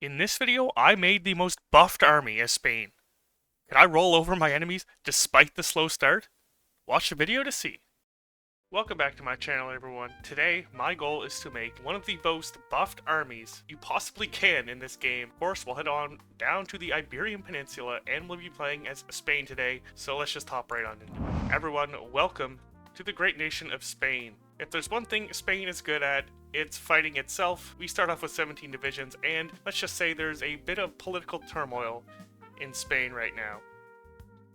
In this video, I made the most buffed army as Spain. Can I roll over my enemies despite the slow start? Watch the video to see. Welcome back to my channel, everyone. Today, my goal is to make one of the most buffed armies you possibly can in this game. Of course, we'll head on down to the Iberian Peninsula and we'll be playing as Spain today, so let's just hop right on into it. Everyone, welcome to the great nation of Spain. If there's one thing Spain is good at, it's fighting itself. We start off with 17 divisions, and let's just say there's a bit of political turmoil in Spain right now.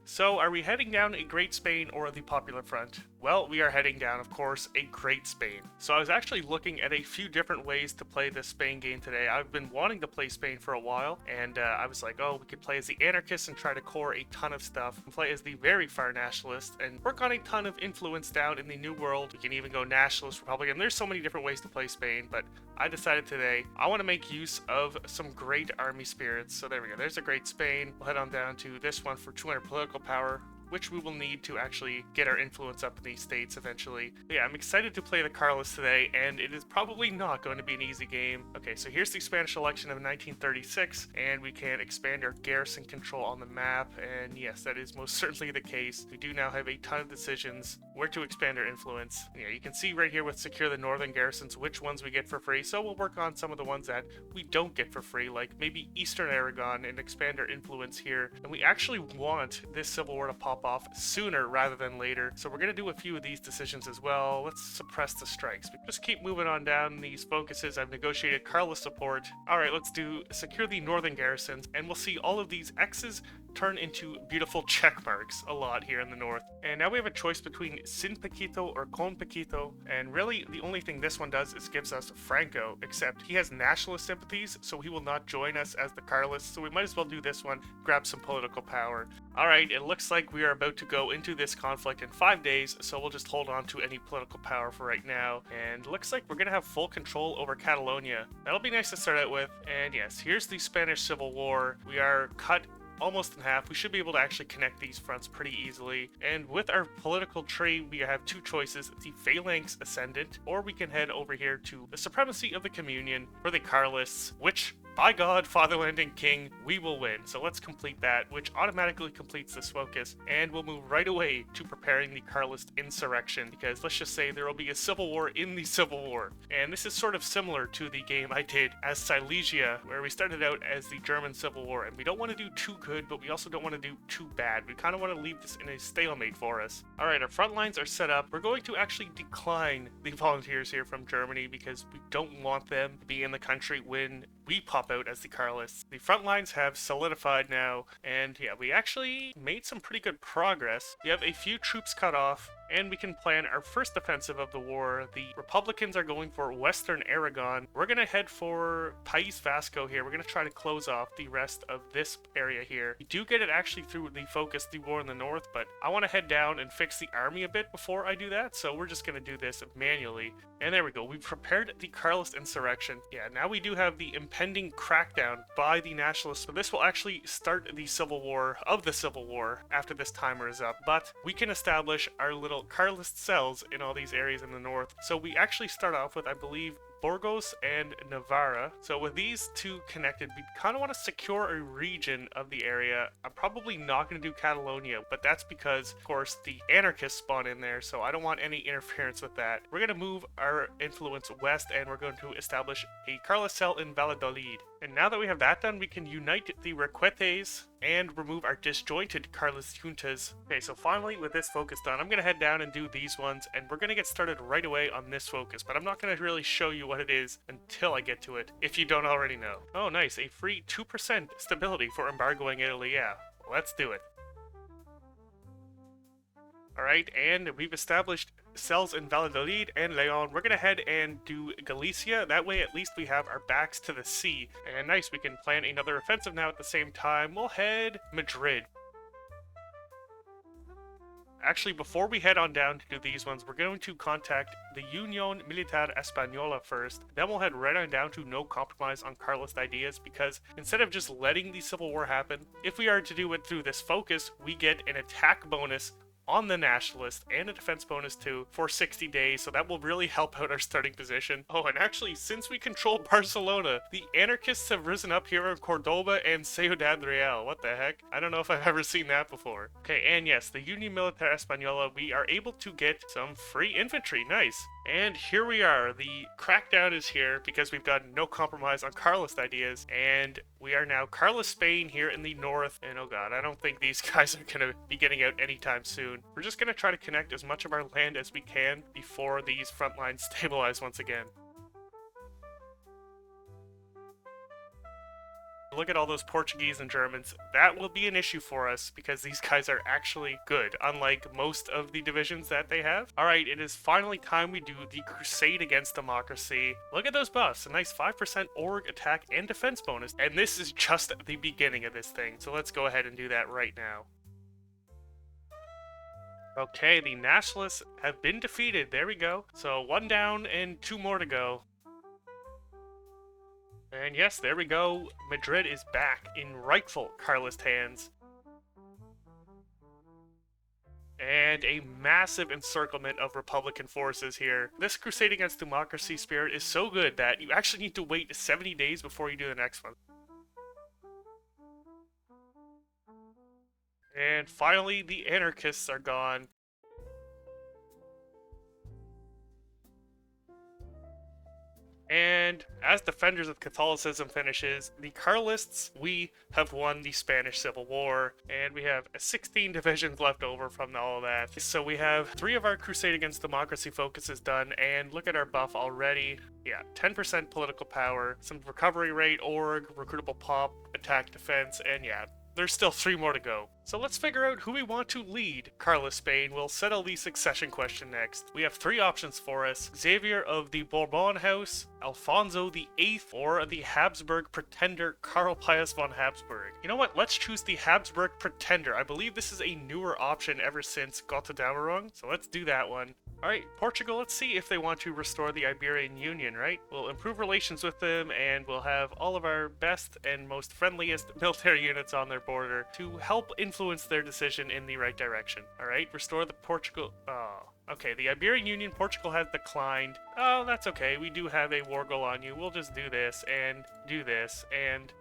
So, are we heading down a Great Spain or the Popular Front? Well, we are heading down, of course, a Great Spain. So I was actually looking at a few different ways to play this Spain game today. I've been wanting to play Spain for a while, and I was like, oh, we could play as the anarchists and try to core a ton of stuff, and play as the very far nationalists, and work on a ton of influence down in the New World. We can even go nationalist, Republican. There's so many different ways to play Spain, but I decided today I want to make use of some great army spirits. So there we go. There's a Great Spain. We'll head on down to this one for 200 political power, which we will need to actually get our influence up in these states eventually. But yeah, I'm excited to play the Carlists today, and it is probably not going to be an easy game. Okay, so here's the Spanish election of 1936, and we can expand our garrison control on the map, and yes, that is most certainly the case. We do now have a ton of decisions where to expand our influence. Yeah, you can see right here with secure the northern garrisons which ones we get for free, so we'll work on some of the ones that we don't get for free, like maybe Eastern Aragon, and expand our influence here. And we actually want this civil war to pop off sooner rather than later, so we're going to do a few of these decisions as well. Let's suppress the strikes. We just keep moving on down these focuses. I've negotiated Carlist support. Alright, let's do secure the northern garrisons, and we'll see all of these X's turn into beautiful check marks a lot here in the north. And now we have a choice between Sin Paquito or Con Paquito, and really the only thing this one does is gives us Franco, except he has nationalist sympathies, so he will not join us as the Carlists, so we might as well do this one, grab some political power. Alright, it looks like we are about to go into this conflict in 5 days, so we'll just hold on to any political power for right now, and looks like we're gonna have full control over Catalonia. That'll be nice to start out with, and yes, here's the Spanish Civil War. We are cut almost in half. We should be able to actually connect these fronts pretty easily. And with our political tree, we have two choices: the Phalanx Ascendant, or we can head over here to the Supremacy of the Communion for the Carlists, which, by God, Fatherland and King, we will win. So let's complete that, which automatically completes this focus, and we'll move right away to preparing the Carlist insurrection, because let's just say there will be a civil war in the Civil War. And this is sort of similar to the game I did as Silesia, where we started out as the German Civil War, and we don't want to do too good, but we also don't want to do too bad. We kind of want to leave this in a stalemate for us. Alright, our front lines are set up. We're going to actually decline the volunteers here from Germany, because we don't want them to be in the country when we pop out as the Carlists. The front lines have solidified now, and yeah, we actually made some pretty good progress. We have a few troops cut off, and we can plan our first offensive of the war. The Republicans are going for Western Aragon. We're going to head for País Vasco here. We're going to try to close off the rest of this area here. We do get it actually through the focus, the war in the north, but I want to head down and fix the army a bit before I do that, so we're just going to do this manually. And there we go. We've prepared the Carlist insurrection. Yeah, now we do have the impending crackdown by the nationalists, so this will actually start the civil war of the Civil War after this timer is up, but we can establish our little Carlist cells in all these areas in the north. So we actually start off with, I believe, Burgos and Navarra. So with these two connected, we kind of want to secure a region of the area. I'm probably not going to do Catalonia, but that's because, of course, the anarchists spawn in there, so I don't want any interference with that. We're going to move our influence west, and we're going to establish a Carlist cell in Valladolid. And now that we have that done, we can unite the Requetes and remove our disjointed Carlist juntas. Okay, so finally, with this focus done, I'm going to head down and do these ones, and we're going to get started right away on this focus, but I'm not going to really show you what it is until I get to it, if you don't already know. Oh, nice, a free 2% stability for embargoing Italy. Yeah, let's do it. Alright, and we've established cells in Valladolid and Leon. We're gonna head and do Galicia. That way at least we have our backs to the sea. And nice, we can plan another offensive now at the same time. We'll head Madrid. Actually, before we head on down to do these ones, we're going to contact the Unión Militar Española first. Then we'll head right on down to no compromise on Carlist ideas, because instead of just letting the Civil War happen, if we are to do it through this focus, we get an attack bonus on the nationalist and a defense bonus too for 60 days, so that will really help out our starting position. Oh, and actually, since we control Barcelona, the anarchists have risen up here in Cordoba and Ciudad Real. What the heck? I don't know if I've ever seen that before. Okay, and yes, the Union Militar Española, we are able to get some free infantry. Nice. And here we are. The crackdown is here because we've got no compromise on Carlist ideas, and we are now Carlist Spain here in the north. And oh god, I don't think these guys are gonna be getting out anytime soon. We're just gonna try to connect as much of our land as we can before these front lines stabilize once again. Look at all those Portuguese and Germans. That will be an issue for us because these guys are actually good, unlike most of the divisions that they have. Alright, it is finally time we do the Crusade Against Democracy. Look at those buffs, a nice 5% org, attack, and defense bonus. And this is just the beginning of this thing, so let's go ahead and do that right now. Okay, the Nationalists have been defeated. There we go. So 1 down and 2 more to go. And yes, there we go. Madrid is back in rightful Carlist hands. And a massive encirclement of Republican forces here. This Crusade Against Democracy spirit is so good that you actually need to wait 70 days before you do the next one. And finally, the anarchists are gone. And as Defenders of Catholicism finishes, the Carlists, we have won the Spanish Civil War, and we have 16 divisions left over from all of that. So we have 3 of our Crusade Against Democracy focuses done, and look at our buff already. Yeah, 10% political power, some recovery rate, org, recruitable pop, attack, defense, and yeah, there's still 3 more to go. So let's figure out who we want to lead Carlist Spain. We'll settle the succession question next. We have 3 options for us. Xavier of the Bourbon House, Alfonso the Eighth, or the Habsburg pretender Karl Pius von Habsburg. You know what? Let's choose the Habsburg pretender. I believe this is a newer option ever since Gotterdammerung, so let's do that one. Alright, Portugal, let's see if they want to restore the Iberian Union, right? We'll improve relations with them, and we'll have all of our best and most friendliest military units on their border to help influence their decision in the right direction. Alright, restore the Portugal... Oh, okay, the Iberian Union, Portugal has declined. Oh, that's okay, we do have a war goal on you. We'll just do this, and do this, and...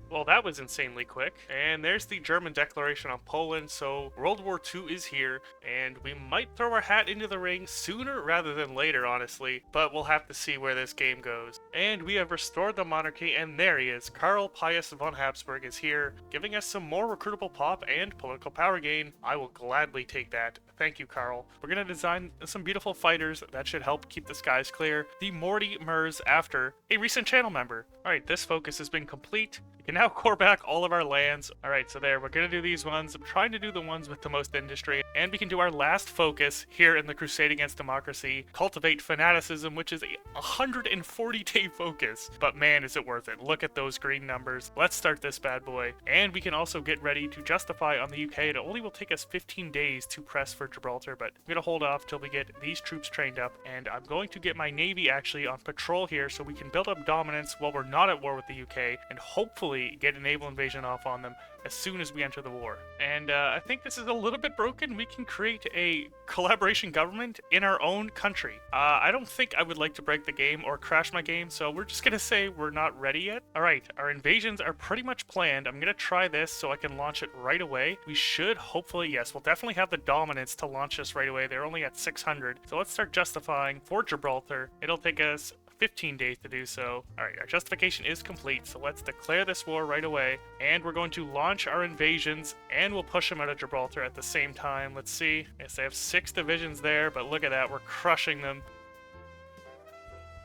Well, that was insanely quick. And there's the German declaration on Poland, so World War II is here, and we might throw our hat into the ring sooner rather than later, honestly, but we'll have to see where this game goes. And we have restored the monarchy, and there he is. Karl Pius von Habsburg is here, giving us some more recruitable pop and political power gain. I will gladly take that. Thank you, Karl. We're going to design some beautiful fighters that should help keep the skies clear. The Morty Mers after a recent channel member. Alright, this focus has been complete. We can now core back all of our lands. Alright, so there, we're going to do these ones. I'm trying to do the ones with the most industry. And we can do our last focus here in the Crusade Against Democracy. Cultivate Fanaticism, which is a 140-day focus. But man, is it worth it. Look at those green numbers. Let's start this bad boy. And we can also get ready to justify on the UK. It only will take us 15 days to press for Gibraltar, but I'm going to hold off till we get these troops trained up, and I'm going to get my navy actually on patrol here so we can build up dominance while we're not at war with the UK, and hopefully get a naval invasion off on them as soon as we enter the war. And I think this is a little bit broken. We can create a collaboration government in our own country. I don't think I would like to break the game or crash my game, so we're just gonna say we're not ready yet. Alright, our invasions are pretty much planned. I'm gonna try this so I can launch it right away. We should hopefully, yes, we'll definitely have the dominance to launch this right away. They're only at 600, so let's start justifying for Gibraltar. It'll take us 15 days to do so. Alright, our justification is complete, so let's declare this war right away. And we're going to launch our invasions, and we'll push them out of Gibraltar at the same time. Let's see. Yes, they have 6 divisions there, but look at that, we're crushing them.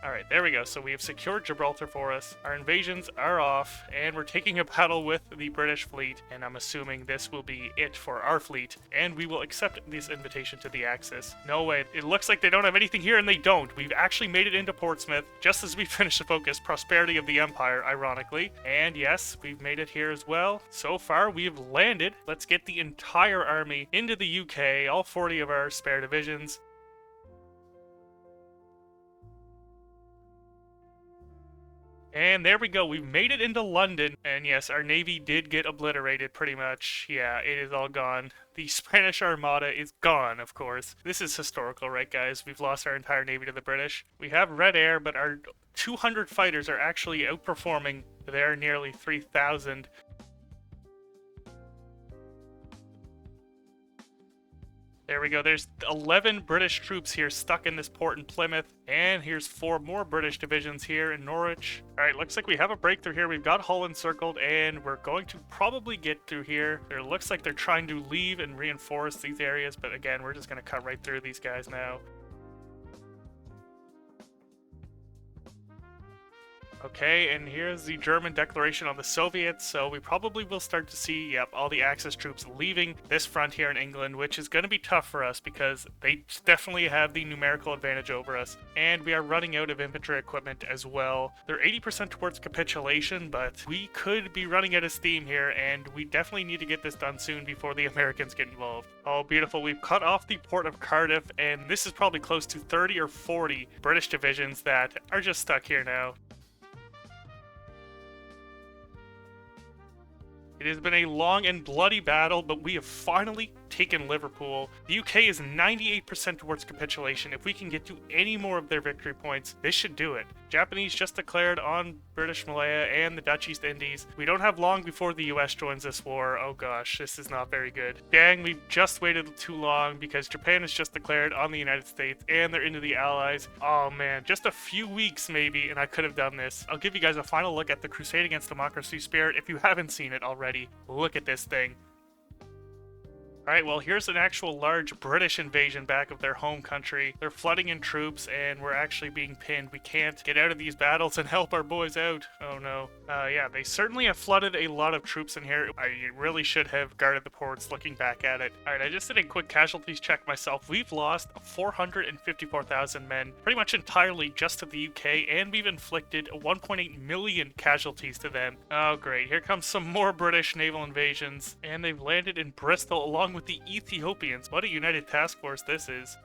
Alright, there we go. So we have secured Gibraltar for us. Our invasions are off, and we're taking a battle with the British fleet, and I'm assuming this will be it for our fleet, and we will accept this invitation to the Axis. No way. It looks like they don't have anything here, and they don't. We've actually made it into Portsmouth, just as we finish the focus, Prosperity of the Empire, ironically. And yes, we've made it here as well. So far, we've landed. Let's get the entire army into the UK, all 40 of our spare divisions. And there we go, we've made it into London, and yes, our navy did get obliterated pretty much. Yeah, it is all gone. The Spanish Armada is gone, of course. This is historical, right guys? We've lost our entire navy to the British. We have Red Air, but our 200 fighters are actually outperforming their nearly 3,000. There we go. There's 11 British troops here stuck in this port in Plymouth. And here's 4 more British divisions here in Norwich. Alright, looks like we have a breakthrough here. We've got Hull encircled, and we're going to probably get through here. It looks like they're trying to leave and reinforce these areas, but again, we're just going to cut right through these guys now. Okay, and here's the German declaration on the Soviets, so we probably will start to see, yep, all the Axis troops leaving this front here in England, which is going to be tough for us because they definitely have the numerical advantage over us, and we are running out of infantry equipment as well. They're 80% towards capitulation, but we could be running out of steam here, and we definitely need to get this done soon before the Americans get involved. Oh, beautiful. We've cut off the port of Cardiff, and this is probably close to 30 or 40 British divisions that are just stuck here now. It has been a long and bloody battle, but we have finally taken Liverpool. The UK is 98% towards capitulation. If we can get to any more of their victory points, this should do it. Japanese just declared on British Malaya and the Dutch East Indies. We don't have long before the US joins this war. Oh gosh, this is not very good. Dang, we've just waited too long because Japan has just declared on the United States and they're into the Allies. Oh man, just a few weeks maybe and I could have done this. I'll give you guys a final look at the Crusade Against Democracy Spirit if you haven't seen it already. Look at this thing. Alright, well here's an actual large British invasion back of their home country. They're flooding in troops and we're actually being pinned. We can't get out of these battles and help our boys out. Oh no. Yeah, they certainly have flooded a lot of troops in here. I really should have guarded the ports looking back at it. Alright, I just did a quick casualties check myself. We've lost 454,000 men, pretty much entirely just to the UK, and we've inflicted 1.8 million casualties to them. Oh great, here comes some more British naval invasions, and they've landed in Bristol along with the Ethiopians. What a united task force this is.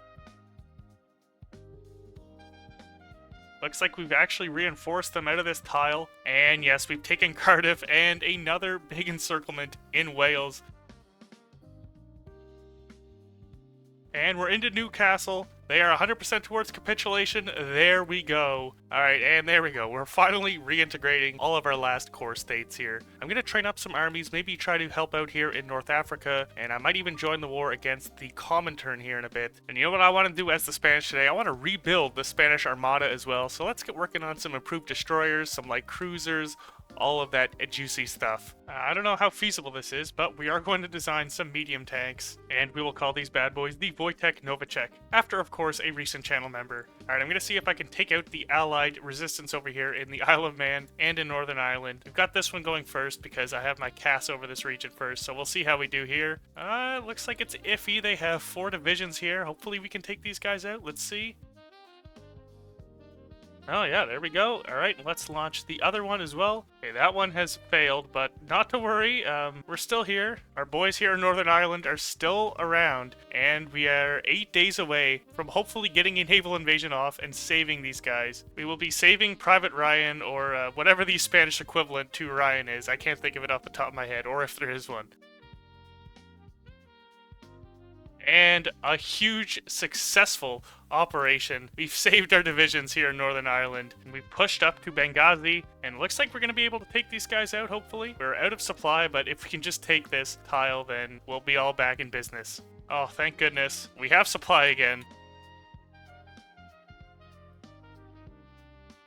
Looks like we've actually reinforced them out of this tile. And yes, we've taken Cardiff and another big encirclement in Wales. And we're into Newcastle. They are 100% towards capitulation. There we go. Alright, and there we go. We're finally reintegrating all of our last core states here. I'm going to train up some armies, maybe try to help out here in North Africa, and I might even join the war against the Comintern here in a bit. And you know what I want to do as the Spanish today? I want to rebuild the Spanish Armada as well, so let's get working on some improved destroyers, some light cruisers, all of that juicy stuff. I don't know how feasible this is, but we are going to design some medium tanks, and we will call these bad boys the Wojtek Novacek, after, of course, a recent channel member. Alright, I'm going to see if I can take out the Allied resistance over here in the Isle of Man and in Northern Ireland. We've got this one going first because I have my CAS over this region first, so we'll see how we do here. Looks like it's iffy. They have 4 divisions here. Hopefully we can take these guys out. Let's see. Oh yeah, there we go. Alright, let's launch the other one as well. Okay, that one has failed, but not to worry. We're still here. Our boys here in Northern Ireland are still around, and we are 8 days away from hopefully getting a naval invasion off and saving these guys. We will be saving Private Ryan, or whatever the Spanish equivalent to Ryan is. I can't think of it off the top of my head, or if there is one. And a huge, successful operation. We've saved our divisions here in Northern Ireland. We've pushed up to Benghazi, and it looks like we're going to be able to take these guys out, hopefully. We're out of supply, but if we can just take this tile, then we'll be all back in business. Oh, thank goodness. We have supply again.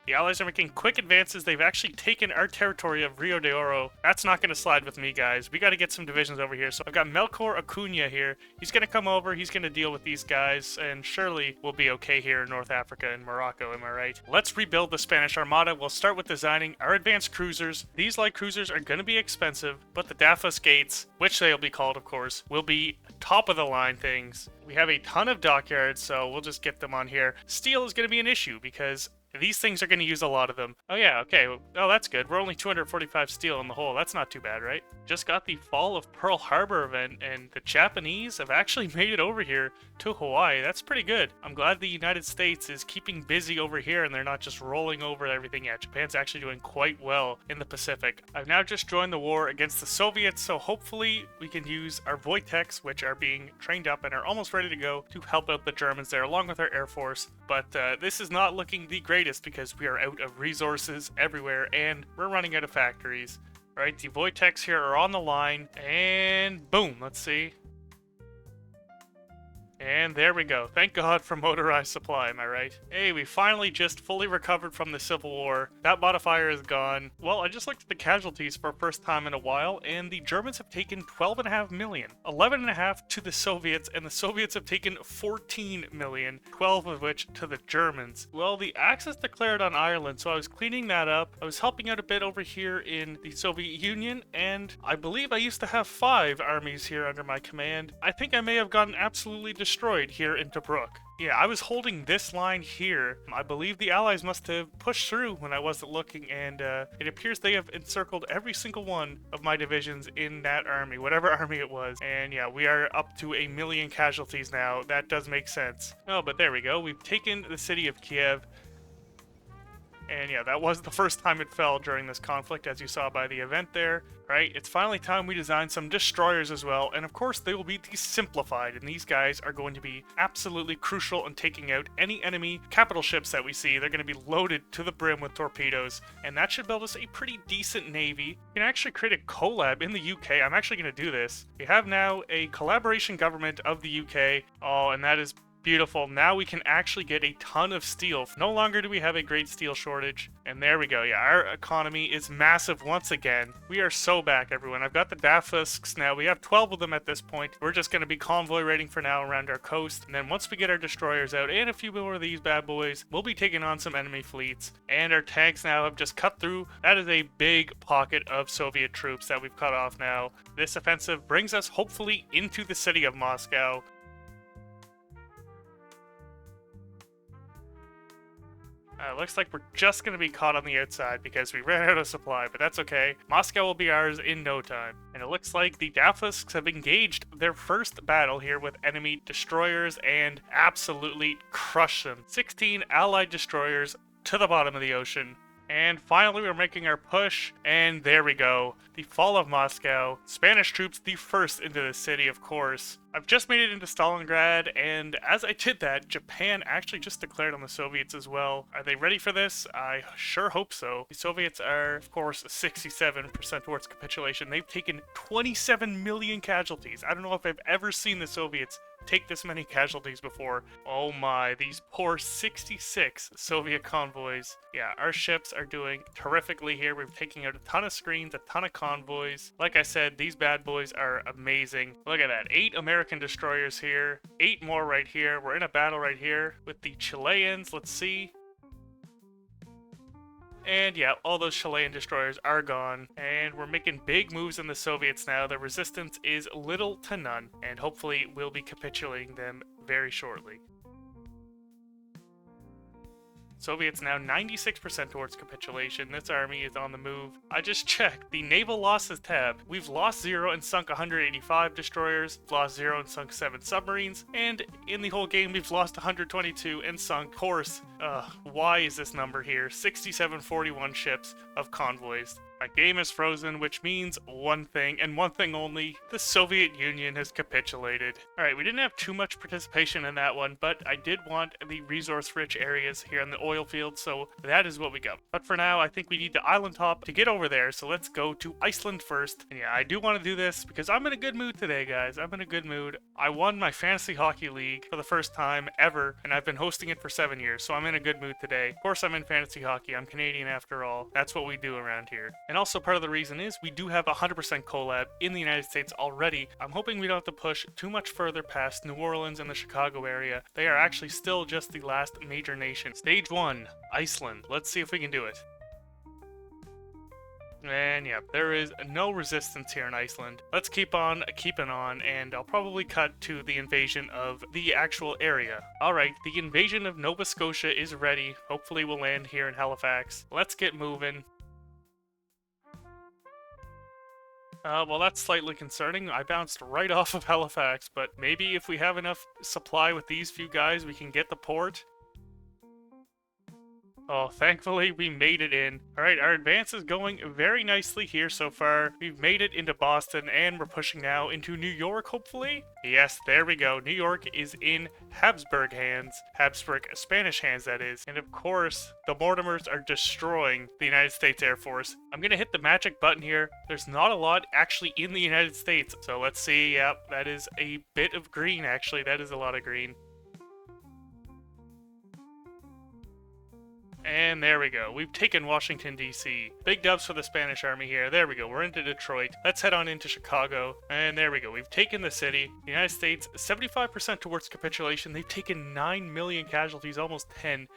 The Allies are making quick advances. They've actually taken our territory of Rio de Oro. That's not going to slide with me, guys. We got to get some divisions over here. So I've got Melchor Acuna here. He's going to come over. He's going to deal with these guys. And surely we'll be okay here in North Africa and Morocco, am I right? Let's rebuild the Spanish Armada. We'll start with designing our advanced cruisers. These light cruisers are going to be expensive, but the Dafus Gates, which they'll be called, of course, will be top of the line things. We have a ton of dockyards, so we'll just get them on here. Steel is going to be an issue because These things are going to use a lot of them. Oh yeah, okay. Oh, that's good. We're only 245 steel in the hole. That's not too bad, right? Just got the Fall of Pearl Harbor event, and the Japanese have actually made it over here to Hawaii. That's pretty good. I'm glad the United States is keeping busy over here and they're not just rolling over everything. Yeah, Japan's actually doing quite well in the Pacific. I've now just joined the war against the Soviets, so hopefully we can use our Wojteks, which are being trained up and are almost ready to go, to help out the Germans there along with our Air Force. But this is not looking the greatest because we are out of resources everywhere and we're running out of factories. Right, the Wojteks here are on the line, and boom, let's see. And there we go. Thank God for motorized supply, am I right? Hey, we finally just fully recovered from the Civil War. That modifier is gone. Well, I just looked at the casualties for the first time in a while, and the Germans have taken 12.5 million. 11.5 to the Soviets, and the Soviets have taken 14 million, 12 of which to the Germans. Well, the Axis declared on Ireland, so I was cleaning that up. I was helping out a bit over here in the Soviet Union, and I believe I used to have 5 armies here under my command. I think I may have gotten absolutely destroyed here in Tobruk. Yeah, I was holding this line here. I believe the Allies must have pushed through when I wasn't looking, and it appears they have encircled every single one of my divisions in that army, whatever army it was. And yeah, we are up to 1 million casualties now. That does make sense. Oh, but there we go. We've taken the city of Kiev. And yeah, that was the first time it fell during this conflict, as you saw by the event there, right? It's finally time we design some destroyers as well, and of course they will be desimplified, and these guys are going to be absolutely crucial in taking out any enemy capital ships that we see. They're going to be loaded to the brim with torpedoes, and that should build us a pretty decent navy. We can actually create a collab in the UK. I'm actually going to do this. We have now a collaboration government of the UK. Oh, and that is beautiful. Now we can actually get a ton of steel. No longer do we have a great steel shortage. And there we go. Yeah, our economy is massive once again. We are so back, everyone. I've got the Dafusks now. We have 12 of them at this point. We're just going to be convoy raiding for now around our coast. And then once we get our destroyers out and a few more of these bad boys, we'll be taking on some enemy fleets. And our tanks now have just cut through. That is a big pocket of Soviet troops that we've cut off now. This offensive brings us hopefully into the city of Moscow. Looks like we're just going to be caught on the outside because we ran out of supply, but that's okay. Moscow will be ours in no time. And it looks like the Dafusks have engaged their first battle here with enemy destroyers and absolutely crushed them. 16 allied destroyers to the bottom of the ocean. And finally, we're making our push, and there we go. The fall of Moscow. Spanish troops the first into the city, of course. I've just made it into Stalingrad, and as I did that, Japan actually just declared on the Soviets as well. Are they ready for this? I sure hope so. The Soviets are, of course, 67% towards capitulation. They've taken 27 million casualties. I don't know if I've ever seen the Soviets take this many casualties before. Oh my, these poor 66 Soviet convoys. Yeah, our ships are doing terrifically here. We're taking out a ton of screens, a ton of convoys. Like I said, these bad boys are amazing. Look at that, 8 American destroyers here, 8 more right here. We're in a battle right here with the Chileans. Let's see. And yeah, all those Chilean destroyers are gone, and we're making big moves in the Soviets now. The resistance is little to none, and hopefully we'll be capitulating them very shortly. Soviets now 96% towards capitulation. This army is on the move. I just checked the naval losses tab. We've lost 0 and sunk 185 destroyers, lost 0 and sunk 7 submarines, and in the whole game we've lost 122 and sunk, of course, why is this number here? 6741 ships of convoys. My game is frozen, which means one thing, and one thing only: the Soviet Union has capitulated. Alright, we didn't have too much participation in that one, but I did want the resource-rich areas here in the oil field, so that is what we got. But for now, I think we need the island top to get over there, so let's go to Iceland first. And yeah, I do want to do this because I'm in a good mood today, guys. I'm in a good mood. I won my Fantasy Hockey League for the first time ever, and I've been hosting it for 7 years, so I'm in a good mood today. Of course, I'm in Fantasy Hockey. I'm Canadian after all. That's what we do around here. And also part of the reason is we do have 100% collab in the United States already. I'm hoping we don't have to push too much further past New Orleans and the Chicago area. They are actually still just the last major nation. Stage 1, Iceland. Let's see if we can do it. And yeah, there is no resistance here in Iceland. Let's keep on keeping on, and I'll probably cut to the invasion of the actual area. Alright, the invasion of Nova Scotia is ready. Hopefully we'll land here in Halifax. Let's get moving. Well, that's slightly concerning. I bounced right off of Halifax, but maybe if we have enough supply with these few guys, we can get the port. Oh, thankfully we made it in. Alright, our advance is going very nicely here so far. We've made it into Boston, and we're pushing now into New York, hopefully? Yes, there we go. New York is in Habsburg hands. Habsburg Spanish hands, that is. And of course, the Mortimers are destroying the United States Air Force. I'm gonna hit the magic button here. There's not a lot actually in the United States. So let's see. Yep, that is a bit of green, actually. That is a lot of green. And there we go. We've taken Washington, D.C. Big dubs for the Spanish army here. There we go. We're into Detroit. Let's head on into Chicago. And there we go. We've taken the city. The United States, 75% towards capitulation. They've taken 9 million casualties, almost 10.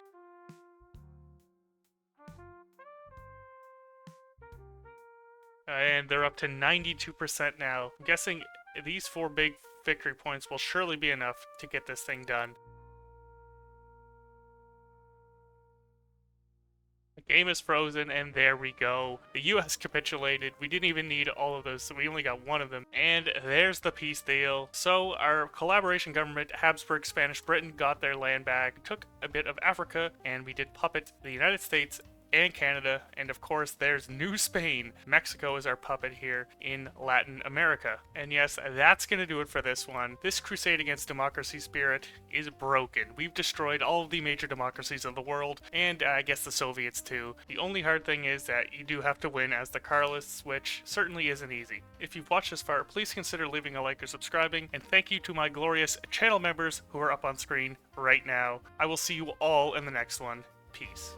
And they're up to 92% now. I'm guessing these 4 big victory points will surely be enough to get this thing done. The game is frozen, and there we go. The US capitulated. We didn't even need all of those, so we only got one of them. And there's the peace deal. So our collaboration government, Habsburg Spanish Britain, got their land back, took a bit of Africa, and we did puppet the United States and Canada, and of course there's New Spain. Mexico is our puppet here in Latin America. And yes, that's gonna do it for this one. This crusade against democracy spirit is broken. We've destroyed all of the major democracies of the world, and I guess the Soviets too. The only hard thing is that you do have to win as the Carlists, which certainly isn't easy. If you've watched this far, please consider leaving a like or subscribing, and thank you to my glorious channel members who are up on screen right now. I will see you all in the next one. Peace.